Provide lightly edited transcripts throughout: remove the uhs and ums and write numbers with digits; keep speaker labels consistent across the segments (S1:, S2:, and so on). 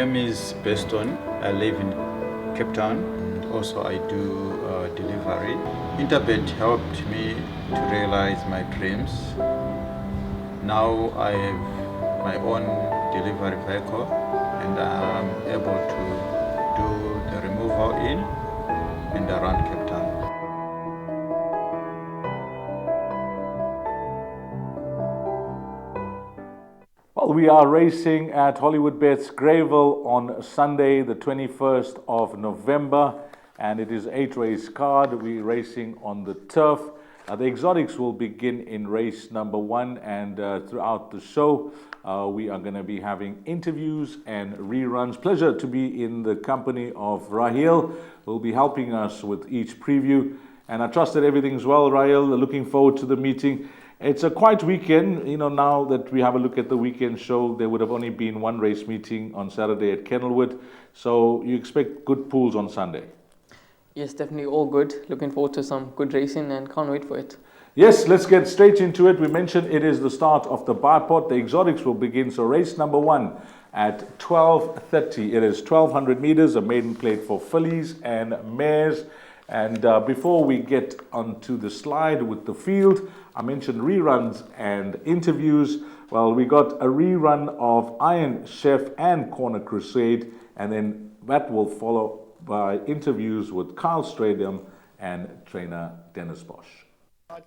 S1: name is Beston. I live in Cape Town. Also, I do delivery. Interbet helped me to realize my dreams. Now I have my own delivery vehicle and I'm able to do the removal in and around Cape Town.
S2: Well, we are racing at Hollywood Bets Greyville on Sunday, the 21st of November, and it is 8-race card. We're racing on the turf. The exotics will begin in race number 1, and throughout the show, we are going to be having interviews and reruns. Pleasure to be in the company of Raheel, who will be helping us with each preview. And I trust that everything's well, Raheel. Looking forward to the meeting. It's a quiet weekend. You know, now that we have a look at the weekend show, there would have only been one race meeting on Saturday at Kenilworth. So you expect good pools on Sunday?
S3: Yes, definitely all good. Looking forward to some good racing and can't wait for it.
S2: Yes, let's get straight into it. We mentioned it is the start of the bipod. The exotics will begin. So race number 1 at 12:30. It is 1,200 meters, a maiden plate for fillies and mares. And before we get onto the slide with the field, I mentioned reruns and interviews. Well, we got a rerun of Iron Chef and Corner Crusade, and then that will follow by interviews with Kyle Stradum and trainer Dennis Bosch.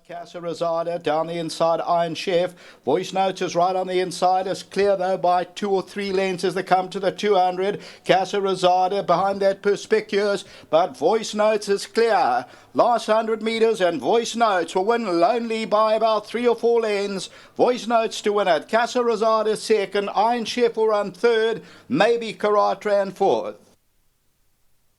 S4: Casa Rosada down the inside, Iron Chef. Voice Notes is right on the inside. It's clear though by 2 or 3 lengths as they come to the 200. Casa Rosada behind that Perspicuous, but Voice Notes is clear. Last 100 meters and Voice Notes will win lonely by about 3 or 4 lengths. Voice Notes to win it. Casa Rosada second. Iron Chef will run third. Maybe Karate and fourth.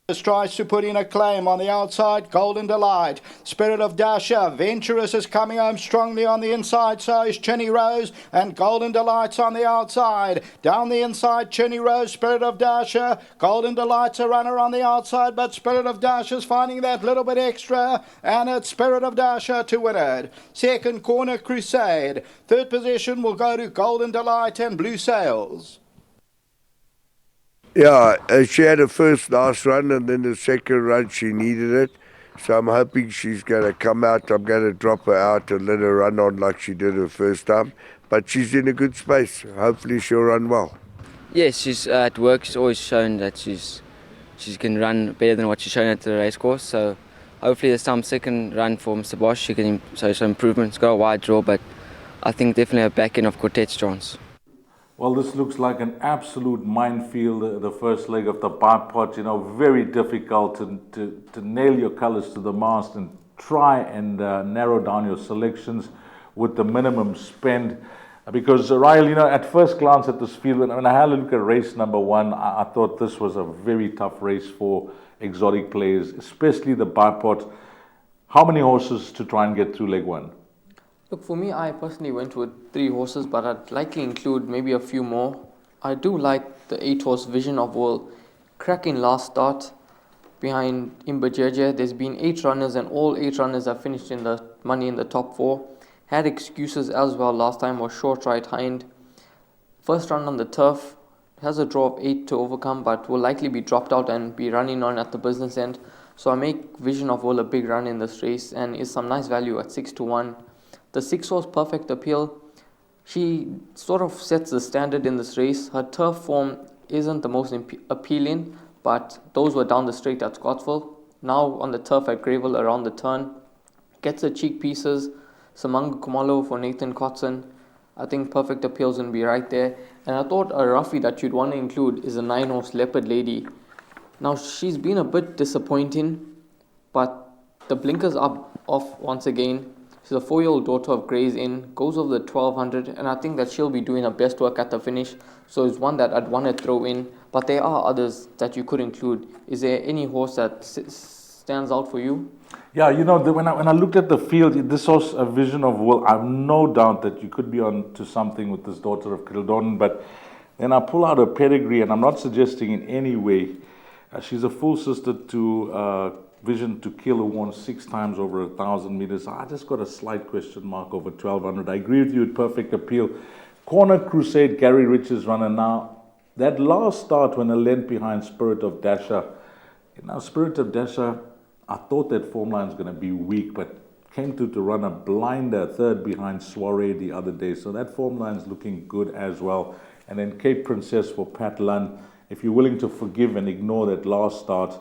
S4: Tries to put in a claim on the outside. Golden Delight, Spirit of Dasha, Venturous is coming home strongly on the inside, so is Chinny Rose, and Golden Delight's on the outside. Down the inside, Chinny Rose, Spirit of Dasha. Golden Delight's a runner on the outside, but Spirit of Dasha's finding that little bit extra, and it's Spirit of Dasha to win it. Second, Corner Crusade. Third position will go to Golden Delight and Blue Sails.
S5: Yeah, she had a first nice run, and then the second run she needed it. So I'm hoping she's going to come out. I'm going to drop her out and let her run on like she did her first time. But she's in a good space. Hopefully she'll run well.
S6: Yes, she's at work. She's always shown that she can run better than what she's shown at the race course. So hopefully there's some second run for Mr. Bosch. She can show some improvements. Got a wide draw, but I think definitely a back end of Quartet's chance.
S2: Well, this looks like an absolute minefield, the first leg of the bipod. You know, very difficult to nail your colors to the mast and try and narrow down your selections with the minimum spend. Because, Raheel, you know, at first glance at this field, when I had a look at race number 1, I thought this was a very tough race for exotic players, especially the bipod. How many horses to try and get through leg 1?
S3: Look, for me, I personally went with 3 horses, but I'd likely include maybe a few more. I do like the 8-horse Vision of World. Cracking last start behind Imbajeje. There's been 8 runners, and all 8 runners have finished in the money in the top 4. Had excuses as well last time, was short right hind. First run on the turf, has a draw of 8 to overcome, but will likely be dropped out and be running on at the business end. So I make Vision of World a big run in this race, and is some nice value at 6 to 1. The 6-horse Perfect Appeal, she sort of sets the standard in this race. Her turf form isn't the most appealing, but those were down the straight at Scottsville. Now on the turf at Greyville around the turn. Gets her cheek pieces. Samanga Kumalo for Nathan Kotson. I think Perfect Appeal's going to be right there. And I thought a roughie that you'd want to include is a 9-horse Leopard Lady. Now she's been a bit disappointing, but the blinkers are off once again. She's a 4-year-old daughter of Gray's Inn, goes over the 1,200, and I think that she'll be doing her best work at the finish. So it's one that I'd want to throw in, but there are others that you could include. Is there any horse that stands out for you?
S2: Yeah, you know, when I looked at the field, this was a Vision of Will. I have no doubt that you could be on to something with this daughter of Kildon, but then I pull out her pedigree, and I'm not suggesting in any way. She's a full sister to Vision to Kill, who won 6 times over 1,000 meters. I just got a slight question mark over 1,200. I agree with you with Perfect Appeal. Corner Crusade, Gary Rich's runner now. That last start when I lent behind Spirit of Dasher, Spirit of Dasher, I thought that form line was going to be weak, but came to run a blinder third behind Soiree the other day. So that form line is looking good as well. And then Cape Princess for Pat Lunn. If you're willing to forgive and ignore that last start,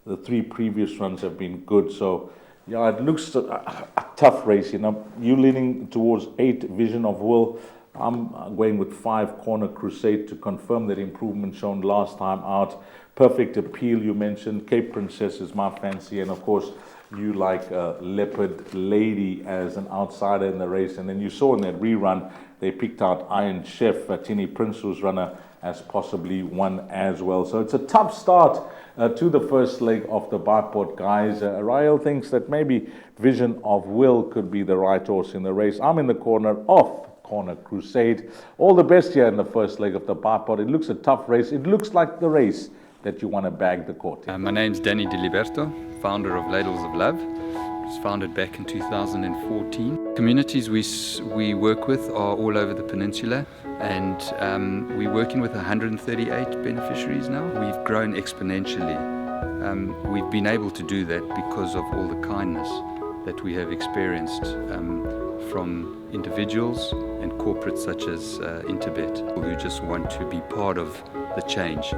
S2: the 3 previous runs have been good. So, yeah, it looks a tough race. You're leaning towards 8 Vision of Will. I'm going with 5 Corner Crusade to confirm that improvement shown last time out. Perfect Appeal, you mentioned. Cape Princess is my fancy. And, of course, you like Leopard Lady as an outsider in the race. And then you saw in that rerun, they picked out Iron Chef, Tini Prince's runner, as possibly one as well. So it's a tough start to the first leg of the Biport, guys. Rael thinks that maybe Vision of Will could be the right horse in the race. I'm in the corner of Corner Crusade. All the best here in the first leg of the Biport. It looks a tough race. It looks like the race that you want to bag the court in.
S7: My name's Danny Diliberto, founder of Ladles of Love. It was founded back in 2014. Communities we work with are all over the peninsula, and we're working with 138 beneficiaries now. We've grown exponentially. We've been able to do that because of all the kindness that we have experienced from individuals and corporates such as Interbet, who just want to be part of the change.